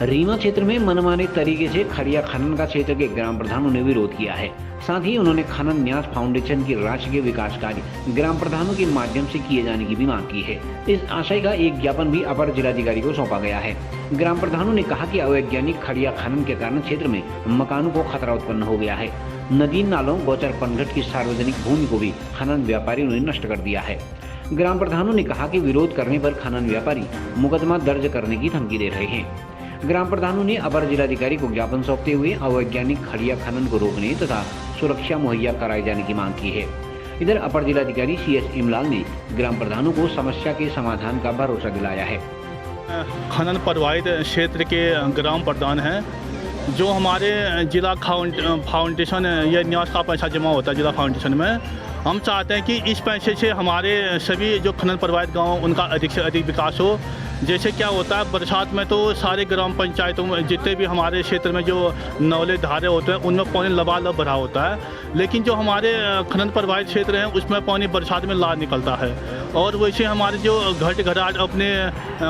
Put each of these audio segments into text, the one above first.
रीमा क्षेत्र में मनमाने तरीके से खड़िया खनन का क्षेत्र के ग्राम प्रधानों ने विरोध किया है। साथ ही उन्होंने खनन न्यास फाउंडेशन की राशि के विकास कार्य ग्राम प्रधानों के माध्यम से किए जाने की भी मांग की है। इस आशय का एक ज्ञापन भी अपर जिलाधिकारी को सौंपा गया है। ग्राम प्रधानों ने कहा कि अवैज्ञानिक खड़िया खनन के कारण क्षेत्र में मकानों को खतरा उत्पन्न हो गया है। नदी नालों गोचर पनघट की सार्वजनिक भूमि को भी खनन व्यापारियों ने नष्ट कर दिया है। ग्राम प्रधानों ने कहा कि विरोध करने पर खनन व्यापारी मुकदमा दर्ज करने की धमकी दे रहे हैं। ग्राम प्रधानों ने अपर जिलाधिकारी को ज्ञापन सौंपते हुए अवैज्ञानिक खड़िया खनन को रोकने तथा सुरक्षा मुहैया कराए जाने की मांग की है। इधर अपर जिलाधिकारी CS इमलाल ने ग्राम प्रधानों को समस्या के समाधान का भरोसा दिलाया है। खनन प्रभावित क्षेत्र के ग्राम प्रधान हैं, जो हमारे जिला फाउंडेशन या न्यास का पैसा जमा होता है जिला फाउंडेशन में, हम चाहते हैं कि इस पैसे से हमारे सभी जो खनन प्रभावित गांव उनका अधिक से अधिक विकास हो। जैसे क्या होता है, बरसात में तो सारे ग्राम पंचायतों में जितने भी हमारे क्षेत्र में जो नौले धारे होते हैं उनमें पानी लबालब भरा होता है, लेकिन जो हमारे खनन प्रभावित क्षेत्र हैं उसमें पानी बरसात में ला निकलता है। और वैसे हमारे जो घट घराट अपने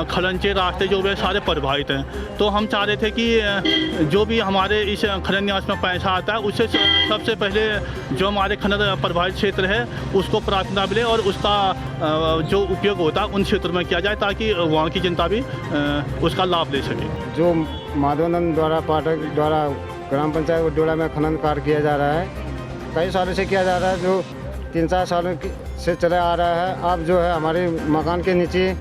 खननचे रास्ते जो वे सारे प्रभावित हैं। तो हम चाह रहे थे कि जो भी हमारे इस खनन न्यास में पैसा आता है उससे सबसे पहले जो हमारे खनन प्रभावित क्षेत्र है उसको प्राथमिकता मिले और उसका जो उपयोग होता है उन क्षेत्रों में किया जाए, ताकि वहाँ की जनता भी उसका लाभ ले सके। जो माधवानंद द्वारा पाठक द्वारा ग्राम पंचायत उड्डोला में खनन कार्य किया जा रहा है, कई सालों से किया जा रहा है, जो 3-4 सालों से चला आ रहा है। अब जो है हमारे मकान के नीचे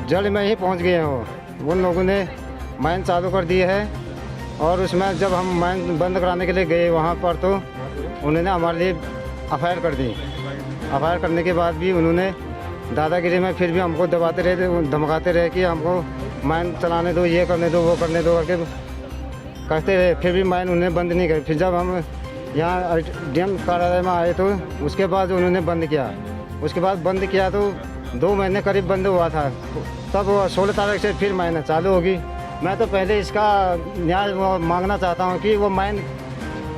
जल में ही पहुंच गए हो। उन लोगों ने माइन चालू कर दी है और उसमें जब हम माइन बंद कराने के लिए गए वहाँ पर, तो उन्होंने हमारे लिए FIR कर दी। FIR करने के बाद भी उन्होंने दादागिरी में फिर भी हमको दबाते रहे, धमकाते रहे कि हमको माइन चलाने दो, ये करने दो, वो करने दो करके कहते रहे। फिर भी माइन उन्होंने बंद नहीं करी। फिर जब हम यहाँ DM कार्यालय में आए तो उसके बाद उन्होंने बंद किया। उसके बाद बंद किया तो 2 महीने करीब बंद हुआ था, तब 16 तारीख से फिर माइन चालू होगी। मैं तो पहले इसका न्याय मांगना चाहता हूँ कि वो माइन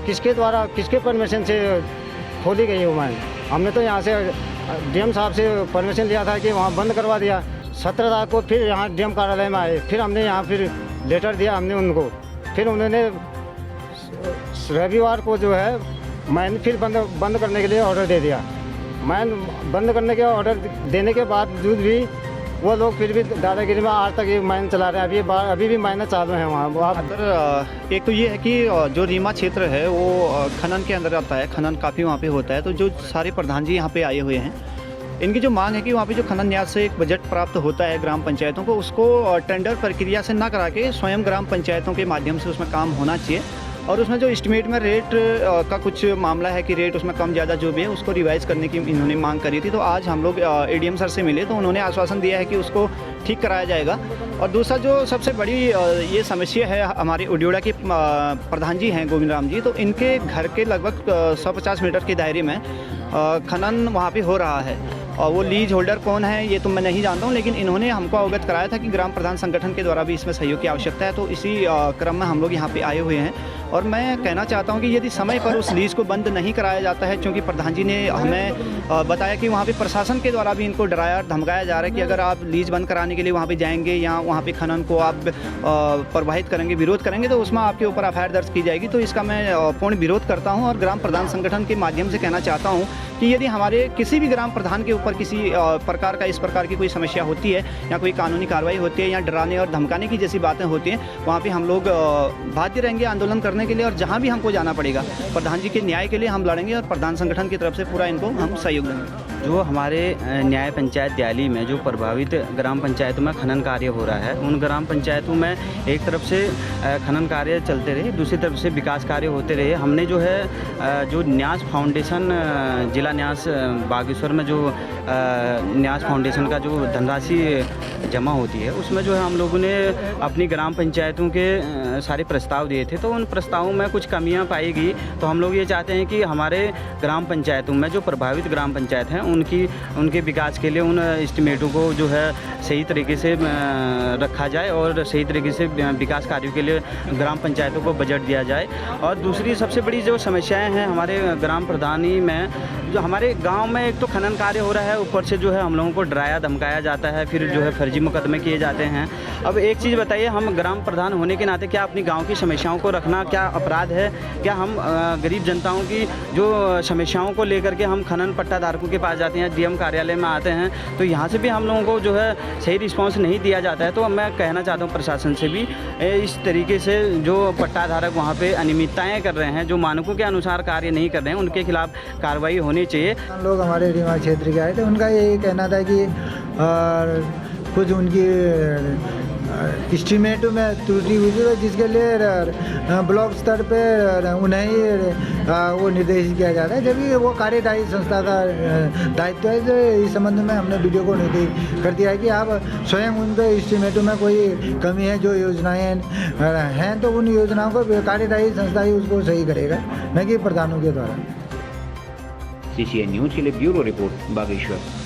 किसके द्वारा, किसके परमिशन से खोली गई वो माइन। हमने तो यहाँ से DM साहब से परमिशन लिया था कि वहाँ बंद करवा दिया। 17 तारीख को फिर यहाँ DM कार्यालय में आए, फिर हमने यहाँ फिर लेटर दिया हमने उनको। फिर उन्होंने रविवार को जो है माइन फिर बंद करने के लिए ऑर्डर दे दिया। माइन बंद करने के ऑर्डर देने के बावजूद भी वो लोग फिर भी दादागिरी में आज तक ये माइन चला रहे हैं। अभी भी माइन चालू हैं वहाँ। अगर एक तो ये है कि जो रीमा क्षेत्र है वो खनन के अंदर आता है, खनन काफ़ी वहाँ पे होता है। तो जो सारे प्रधान जी यहाँ पे आए हुए हैं, इनकी जो मांग है कि वहाँ पे जो खनन न्यास से एक बजट प्राप्त होता है ग्राम पंचायतों को, उसको टेंडर प्रक्रिया से ना करा के स्वयं ग्राम पंचायतों के माध्यम से उसमें काम होना चाहिए। और उसमें जो एस्टिमेट में रेट का कुछ मामला है कि रेट उसमें कम ज़्यादा जो भी है उसको रिवाइज करने की इन्होंने मांग करी थी। तो आज हम लोग ADM सर से मिले तो उन्होंने आश्वासन दिया है कि उसको ठीक कराया जाएगा। और दूसरा जो सबसे बड़ी ये समस्या है, हमारे उड्डोला के प्रधान जी हैं गोविंद राम जी, तो इनके घर के लगभग 150 मीटर के दायरे में खनन वहाँ पे हो रहा है। और वो लीज होल्डर कौन है ये तो मैं नहीं जानता हूँ, लेकिन इन्होंने हमको अवगत कराया था कि ग्राम प्रधान संगठन के द्वारा भी इसमें सहयोग की आवश्यकता है। तो इसी क्रम में हम लोग यहाँ पे आए हुए हैं। और मैं कहना चाहता हूँ कि यदि समय पर उस लीज को बंद नहीं कराया जाता है, क्योंकि प्रधान जी ने हमें बताया कि वहाँ पे प्रशासन के द्वारा भी इनको डराया धमकाया जा रहा है कि अगर आप लीज बंद कराने के लिए वहाँ पे जाएंगे या वहाँ पे खनन को आप प्रवाहित करेंगे, विरोध करेंगे, तो उसमें आपके ऊपर FIR दर्ज की जाएगी। तो इसका मैं पूर्ण विरोध करता हूँ और ग्राम प्रधान संगठन के माध्यम से कहना चाहता हूँ कि यदि हमारे किसी भी ग्राम प्रधान के ऊपर किसी प्रकार का इस प्रकार की कोई समस्या होती है या कोई कानूनी कार्रवाई होती है या डराने और धमकाने की जैसी बातें होती हैं, वहाँ पे हम लोग बाध्य रहेंगे आंदोलन करने के लिए। और जहाँ भी हमको जाना पड़ेगा प्रधान जी के न्याय के लिए हम लड़ेंगे और प्रधान संगठन की तरफ से पूरा इनको हम सहयोग देंगे। जो हमारे न्याय पंचायत दयाली में जो प्रभावित ग्राम पंचायतों में खनन कार्य हो रहा है, उन ग्राम पंचायतों में एक तरफ से खनन कार्य चलते रहे, दूसरी तरफ से विकास कार्य होते रहे। हमने जो है जो न्यास फाउंडेशन जिला न्यास बागेश्वर में जो न्यास फाउंडेशन का जो धनराशि जमा होती है, उसमें जो है हम लोगों ने अपनी ग्राम पंचायतों के सारे प्रस्ताव दिए थे। तो उन प्रस्तावों में कुछ कमियां पाई गई। तो हम लोग ये चाहते हैं कि हमारे ग्राम पंचायतों में जो प्रभावित ग्राम पंचायत हैं उनके विकास के लिए उन एस्टिमेटों को जो है सही तरीके से रखा जाए और सही तरीके से विकास कार्यों के लिए ग्राम पंचायतों को बजट दिया जाए। और दूसरी सबसे बड़ी जो समस्याएं हैं हमारे ग्राम प्रधानी में, जो हमारे गांव में एक तो खनन कार्य हो रहा है, ऊपर से जो है हम लोगों को डराया धमकाया जाता है, फिर जो है फर्जी मुकदमे किए जाते हैं। अब एक चीज़ बताइए, हम ग्राम प्रधान होने के नाते क्या अपनी गांव की समस्याओं को रखना क्या अपराध है? क्या हम गरीब जनताओं की जो समस्याओं को लेकर के हम खनन पट्टा धारकों के पास जाते हैं, डीएम कार्यालय में आते हैं, तो यहाँ से भी हम लोगों को जो है सही रिस्पांस नहीं दिया जाता है। तो मैं कहना चाहता हूँ प्रशासन से भी इस तरीके से जो पट्टा धारक वहाँ पे अनियमितताएँ कर रहे हैं, जो मानकों के अनुसार कार्य नहीं कर रहे हैं, उनके खिलाफ कार्रवाई होनी चाहिए। लोग हमारे रीवा क्षेत्र के आए थे, उनका यही कहना था कि कुछ उनकी एस्टीमेट में त्रुटि हुई थी, जिसके लिए ब्लॉक स्तर पे उन्हें वो निर्देशित किया जाता है, जबकि वो कार्यदायी संस्था का दायित्व है। तो इस संबंध में हमने वीडियो को निर्देशित कर दिया है कि आप स्वयं उन पे एस्टीमेटों में कोई कमी है, जो योजनाएं हैं तो उन योजनाओं को कार्यदायी संस्था ही उसको सही करेगा, न कि प्रधानों के द्वारा। CCN न्यूज के लिए ब्यूरो रिपोर्ट बागेश्वर।